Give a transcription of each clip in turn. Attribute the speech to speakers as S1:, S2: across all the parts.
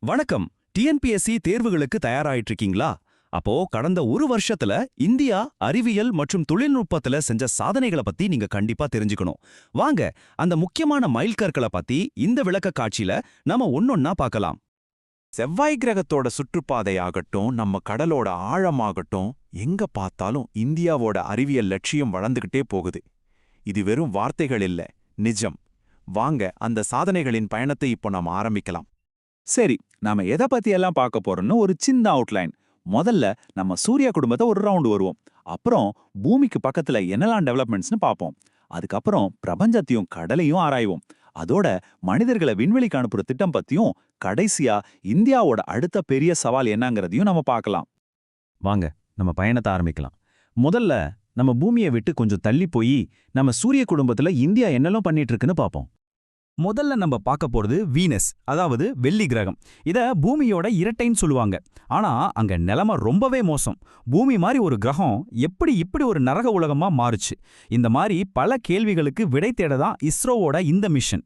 S1: வணக்கம். டிஎன்பிஎஸ்சி தேர்வுகளுக்கு தயாராயிட்டு இருக்கீங்களா? அப்போ கடந்த ஒரு வருஷத்துல இந்தியா அறிவியல் மற்றும் தொழில்நுட்பத்துல செஞ்ச சாதனைகளை பத்தி நீங்க கண்டிப்பா தெரிஞ்சுக்கணும். வாங்க, அந்த முக்கியமான மைல்கற்களை பத்தி இந்த விளக்க காட்சியில நாம ஒன்னொன்னா பார்க்கலாம்.
S2: செவ்வாய் கிரகத்தோட சுற்றுப்பாதையாகட்டும், நம்ம கடலோட ஆழமாகட்டும், எங்க பார்த்தாலும் இந்தியாவோட அறிவியல் லட்சியம் வளர்ந்துகிட்டே போகுது. இது வெறும் வார்த்தைகள் இல்ல, நிஜம். வாங்க, அந்த சாதனைகளின் பயணத்தை இப்போ நாம ஆரம்பிக்கலாம்.
S3: சரி, நாம எதை பத்தி எல்லாம் பார்க்க போறோம்னு ஒரு சின்ன அவுட்லைன். முதல்ல நம்ம சூரிய குடும்பத்தை ஒரு ரவுண்ட் வருவோம். அப்புறம் பூமிக்கு பக்கத்துல என்னெல்லாம் டெவலப்மெண்ட்ஸ்னு பார்ப்போம். அதுக்கப்புறம் பிரபஞ்சத்தையும் கடலையும் ஆராய்வோம். அதோட மனிதர்களை விண்வெளிக்கு அனுப்புற திட்டம் பத்தியும், கடைசியா இந்தியாவோட அடுத்த பெரிய சவால் என்னங்கிறதையும் நம்ம பார்க்கலாம்.
S1: வாங்க, நம்ம பயணத்தை ஆரம்பிக்கலாம். முதல்ல நம்ம பூமியை விட்டு கொஞ்சம் தள்ளி போய் நம்ம சூரிய குடும்பத்துல இந்தியா என்னெல்லாம் பண்ணிட்டு இருக்குன்னு பார்ப்போம். முதல்ல நம்ம பார்க்க போறது வீனஸ், அதாவது வெள்ளி கிரகம். இத பூமியோட இரட்டைன்னு சொல்லுவாங்க. ஆனா அங்க நிலைமை ரொம்பவே மோசம். பூமி மாதிரி ஒரு கிரகம் எப்படி இப்படி ஒரு நரக உலகமா மாறுச்சு? இந்த மாதிரி பல கேள்விகளுக்கு விடை தேடதான் இஸ்ரோவோட இந்த மிஷன்.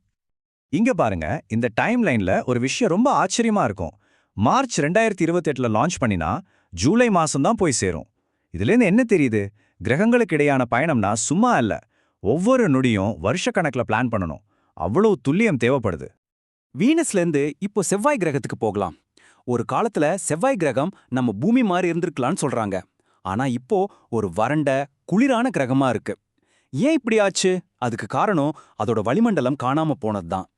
S4: இங்க பாருங்க, இந்த டைம் லைன்ல ஒரு விஷயம் ரொம்ப ஆச்சரியமா இருக்கும். மார்ச் 2028ல லான்ச் பண்ணினா ஜூலை மாசம் தான் போய் சேரும். இதுலேருந்து என்ன தெரியுது? கிரகங்களுக்கு இடையான பயணம்னா சும்மா இல்ல. ஒவ்வொரு நொடியும் வருஷக்கணக்கில் பிளான் பண்ணணும். அவ்வளவு துல்லியம் தேவைப்படுது.
S5: வீனஸ்லேருந்து இப்போ செவ்வாய் கிரகத்துக்கு போகலாம். ஒரு காலத்துல செவ்வாய் கிரகம் நம்ம பூமி மாதிரி இருந்திருக்கலாம்னு சொல்றாங்க. ஆனா இப்போ ஒரு வறண்ட குளிரான கிரகமா இருக்கு. ஏன் இப்படி ஆச்சு? அதுக்கு காரணம் அதோட வளிமண்டலம் காணாம போனதுதான்.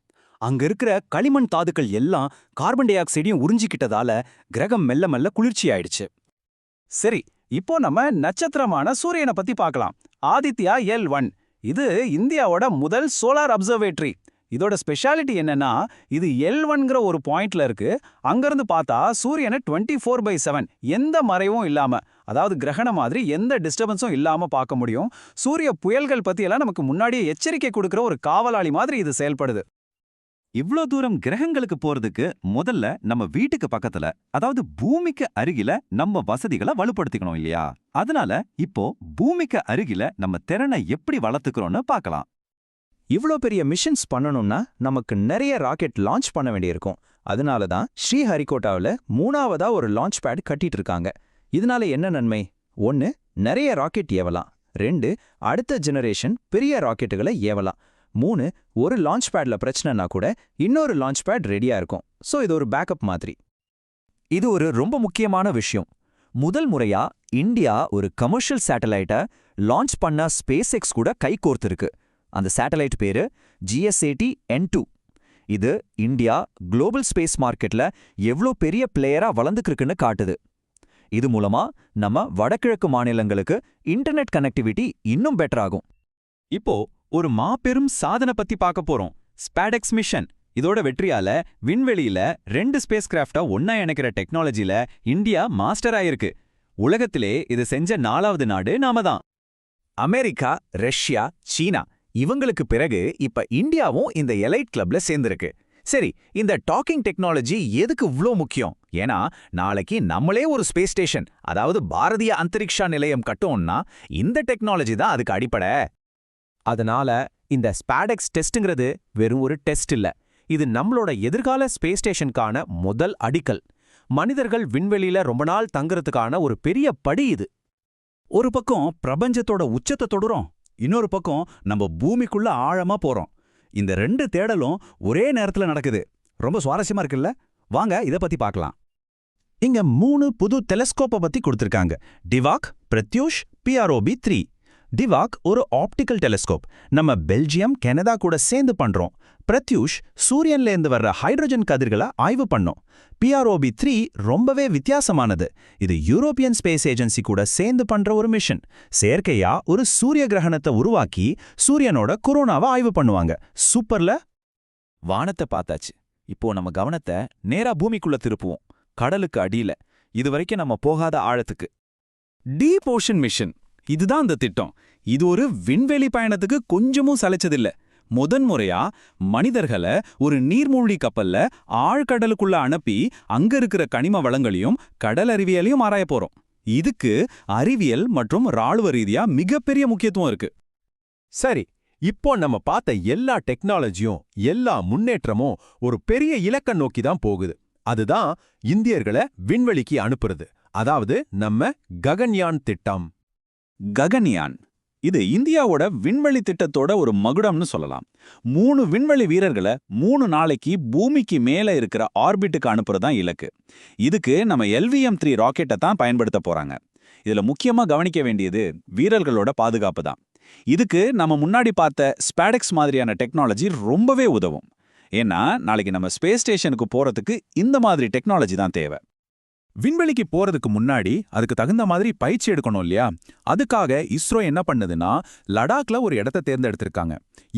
S5: அங்க இருக்கிற களிமண் தாதுக்கள் எல்லாம் கார்பன் டை ஆக்சைடையும் உறிஞ்சிக்கிட்டதால கிரகம் மெல்ல மெல்ல குளிர்ச்சி ஆயிடுச்சு.
S3: சரி, இப்போ நம்ம நட்சத்திரமான சூரியனை பத்தி பார்க்கலாம். ஆதித்யா L1. இது இந்தியாவோட முதல் சோலார் அப்சர்வேட்டரி. இதோட ஸ்பெஷாலிட்டி என்னன்னா, இது L1ங்கிற ஒரு பாயிண்ட்ல இருக்கு. அங்கிருந்து பார்த்தா சூரியனை 24/7 எந்த மறைவும் இல்லாம, அதாவது கிரகணம் மாதிரி எந்த டிஸ்டர்பன்ஸும் இல்லாம பார்க்க முடியும். சூரிய புயல்கள் பத்தி எல்லாம் நமக்கு முன்னாடியே எச்சரிக்கை கொடுக்கிற ஒரு காவலாளி மாதிரி இது செயல்படுது.
S1: இவ்ளோ தூரம் கிரகங்களுக்கு போறதுக்கு முதல்ல நம்ம வீட்டுக்கு பக்கத்துல, அதாவது பூமிக்கு அருகில நம்ம வசதிகளை வலுப்படுத்திக்கணும் இல்லையா? அதனால இப்போ பூமிக்கு அருகில நம்ம திறனை எப்படி வளர்த்துக்கிறோம்னு பார்க்கலாம்.
S4: இவ்ளோ பெரிய மிஷன்ஸ் பண்ணணும்னா நமக்கு நிறைய ராக்கெட் லான்ச் பண்ண வேண்டியிருக்கும். அதனால தான் ஸ்ரீஹரிகோட்டாவில் 3ஆவதா ஒரு லான்ச் பேட் கட்டிட்டு இருக்காங்க. இதனால என்ன நன்மை? 1, நிறைய ராக்கெட் ஏவலாம். 2, அடுத்த ஜெனரேஷன் பெரிய ராக்கெட்டுகளை ஏவலாம். 3, ஒரு லான்ச் பேட்ல பிரச்சனைனா கூட இன்னொரு லான்ச் பேட் ரெடியா இருக்கும். ஸோ இது ஒரு பேக்கப் மாதிரி.
S5: இது ஒரு ரொம்ப முக்கியமான விஷயம். முதல் முறையா இந்தியா ஒரு கமர்ஷியல் சேட்டலைட்டை லான்ச் பண்ண ஸ்பேஸ் எக்ஸ் கூட கை கோர்த்திருக்கு. அந்த சேட்டலைட் பேரு GSAT-N2. இது இந்தியா குளோபல் ஸ்பேஸ் மார்க்கெட்ல எவ்ளோ பெரிய பிளேயரா வளர்ந்துக்கிருக்குன்னு காட்டுது. இது மூலமா நம்ம வடகிழக்கு மாநிலங்களுக்கு இன்டர்நெட் கனெக்டிவிட்டி இன்னும் பெட்டர் ஆகும்.
S1: இப்போ ஒரு மாபெரும் சாதனை பத்தி பார்க்க போறோம். ஸ்பேடெக்ஸ் மிஷன். இதோட வெற்றியால விண்வெளியில 2 ஸ்பேஸ் கிராஃப்டா ஒன்னா இணைக்கிற டெக்னாலஜில இந்தியா மாஸ்டர் ஆயிருக்கு. உலகத்திலே இது செஞ்ச 4வது நாடு நாம தான்.
S4: அமெரிக்கா, ரஷ்யா, சீனா இவங்களுக்கு பிறகு இப்ப இந்தியாவும் இந்த எலைட் கிளப்ல சேர்ந்திருக்கு. சரி, இந்த டாக்கிங் டெக்னாலஜி எதுக்கு இவ்ளோ முக்கியம்? ஏன்னா நாளைக்கு நம்மளே ஒரு ஸ்பேஸ் ஸ்டேஷன், அதாவது பாரதிய அந்தரிக்ஷா நிலையம் கட்டோம்னா இந்த டெக்னாலஜி தான் அதுக்கு அடிப்படை.
S5: அதனால இந்த ஸ்பேடெக்ஸ் டெஸ்ட்ங்கிறது வெறும் ஒரு டெஸ்ட் இல்ல. இது நம்மளோட எதிர்கால ஸ்பேஸ் ஸ்டேஷனுக்கான முதல் அடிக்கல். மனிதர்கள் விண்வெளியில ரொம்ப நாள் தங்குறதுக்கான ஒரு பெரிய படி இது.
S1: ஒரு பக்கம் பிரபஞ்சத்தோட உச்சத்தை தொடுறோம், இன்னொரு பக்கம் நம்ம பூமிக்குள்ள ஆழமா போறோம். இந்த 2 தேடலும் ஒரே நேரத்துல நடக்குது. ரொம்ப சுவாரஸ்யமா இருக்குல்ல? வாங்க இத பத்தி பார்க்கலாம். இங்க 3 புது டெலஸ்கோப்பை பத்தி கொடுத்திருக்காங்க. டிவாக், பிரத்யூஷ், PROB-3. டிவாக் ஒரு ஆப்டிக்கல் டெலஸ்கோப். நம்ம பெல்ஜியம், கனடா கூட சேர்ந்து பண்றோம். பிரத்யூஷ் சூரியன்லேருந்து வர்ற ஹைட்ரஜன் கதிர்களை ஆய்வு பண்ணோம். PROB-3 ரொம்பவே வித்தியாசமானது. இது யூரோப்பியன் ஸ்பேஸ் ஏஜென்சி கூட சேர்ந்து பண்ற ஒரு மிஷன். செயற்கையா ஒரு சூரிய கிரகணத்தை உருவாக்கி சூரியனோட கொரோனாவை ஆய்வு பண்ணுவாங்க. சூப்பர்ல?
S2: வானத்தை பார்த்தாச்சு. இப்போ நம்ம கவனத்தை நேரா பூமிக்குள்ள திருப்புவோம். கடலுக்கு அடியில, இதுவரைக்கும் நம்ம போகாத ஆழத்துக்கு.
S1: Deep ocean mission. இதுதான் அந்த திட்டம். இது ஒரு விண்வெளி பயணத்துக்கு கொஞ்சமும் சளைச்சதில்ல. முதன்முறையா மனிதர்களை ஒரு நீர்மூழ்கி கப்பல்ல ஆழ்கடலுக்குள்ள அனுப்பி அங்க இருக்கிற கனிம வளங்களையும் கடல் அறிவியலையும் ஆராய போறோம். இதுக்கு அறிவியல் மற்றும் ராணுவ ரீதியா மிகப்பெரிய முக்கியத்துவம் இருக்கு.
S4: சரி,
S6: இப்போ நம்ம பார்த்த எல்லா டெக்னாலஜியும் எல்லா முன்னேற்றமும் ஒரு பெரிய இலக்க நோக்கி தான் போகுது. அதுதான் இந்தியர்களை விண்வெளிக்கு அனுப்புறது, அதாவது நம்ம ககன்யான் திட்டம்.
S3: ககன்யான் இது இந்தியாவோட விண்வெளி திட்டத்தோட ஒரு மகுடம்னு சொல்லலாம். 3 விண்வெளி வீரர்களை 3 நாளைக்கு பூமிக்கு மேல இருக்கிற ஆர்பிட்டுக்கு அனுப்புறதான் இலக்கு. இதுக்கு நம்ம LVM-3 ராக்கெட்டை தான் பயன்படுத்த போறாங்க. இதுல முக்கியமா கவனிக்க வேண்டியது வீரர்களோட பாதுகாப்பு தான். இதுக்கு நம்ம முன்னாடி பார்த்த ஸ்பேடெக்ஸ் மாதிரியான டெக்னாலஜி ரொம்பவே உதவும். ஏன்னா நாளைக்கு நம்ம ஸ்பேஸ் ஸ்டேஷனுக்கு போறதுக்கு இந்த மாதிரி டெக்னாலஜி தான் தேவை.
S2: விண்வெளிக்கு போறதுக்கு முன்னாடி அதுக்கு தகுந்த மாதிரி பயிற்சி எடுக்கணும் இல்லையா? அதுக்காக இஸ்ரோ என்ன பண்ணுதுன்னா லடாக்ல ஒரு இடத்தை தேர்ந்தெடுத்திருக்காங்க.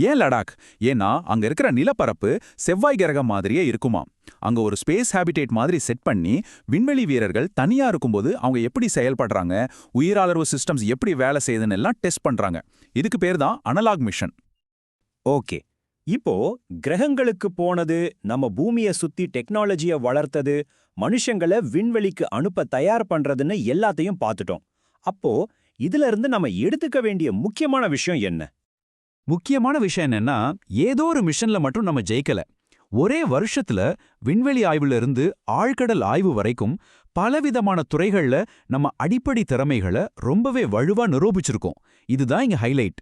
S2: ஏன் லடாக்? ஏன்னா அங்க இருக்கிற நிலப்பரப்பு செவ்வாய் கிரகம் மாதிரியே இருக்குமா. அங்க ஒரு ஸ்பேஸ் ஹேபிடேட் மாதிரி செட் பண்ணி விண்வெளி வீரர்கள் தனியா இருக்கும்போது அவங்க எப்படி செயல்படுறாங்க, உயிராளர்வு சிஸ்டம்ஸ் எப்படி வேலை செய்யுதுன்னு எல்லாம் டெஸ்ட் பண்றாங்க. இதுக்கு பேர் தான் அனலாக் மிஷன்.
S7: ஓகே, இப்போ கிரகங்களுக்கு போனது, நம்ம பூமியை சுத்தி டெக்னாலஜியை வளர்த்தது, மனுஷங்களை விண்வெளிக்கு அனுப்ப தயார் பண்றதுன்னு எல்லாத்தையும் பார்த்துட்டோம். அப்போ இதுல இருந்து நம்ம எடுத்துக்க வேண்டிய முக்கியமான விஷயம் என்ன?
S1: முக்கியமான விஷயம் என்னன்னா, ஏதோ ஒரு மிஷன்ல மட்டும் நம்ம ஜெயிக்கல. ஒரே வருஷத்துல விண்வெளி ஆய்வுல இருந்து ஆழ்கடல் ஆய்வு வரைக்கும் பலவிதமான துறைகள்ல நம்ம அடிப்படை திறமைகளை ரொம்பவே வலுவா நிரூபிச்சிருக்கோம். இதுதான் இங்க ஹைலைட்.